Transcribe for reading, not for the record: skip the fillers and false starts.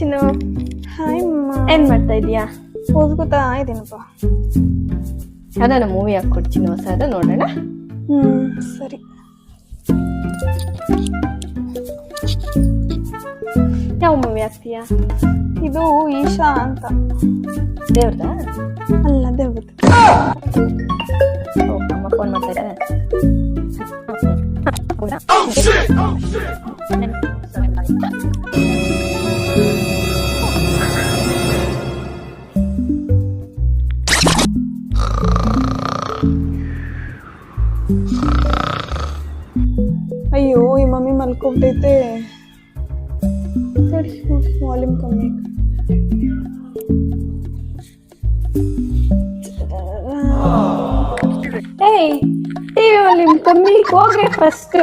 ಚಿನ್ನು, hi ಅಮ್ಮ. ಏನ್ ಮಾಡ್ತಾ ಇದೀಯಾ? ಓದ್ಕೋತಾ ಇದ್ದೀನಪ್ಪ. ಯಾವ್ದಾನ ಮೂವಿ ಹಾಕ್ಕೊಡ್ತೀನಿ ಹೊಸದು ನೋಡೋಣ. ಸರಿ. ಯಾವ ಮೂವಿ ಹಾಕ್ತೀಯಾ? ಇದು ಈಶಾ ಅಂತ. ದೇವ್ರದಾ? ಅಲ್ಲ, ದೇವ್ರದ್ದು. ಅಮ್ಮ ಫೋನ್ ಮಾಡ್ತಾ ಇದ್ದಾರೆ. ಅಯ್ಯೋ, ಈ ಮಮ್ಮಿ ಮಲ್ಕೊಬಿಟ್ಟೈತೆ. ವಾಲ್ಯೂಮ್ ಕಮ್ಮಿ. ಏಯ್, ಟಿವಿ ವಾಲ್ಯೂಮ್ ಕಮ್ಮಿ ಹೋಗ್ರಿ ಫಸ್ಟ್.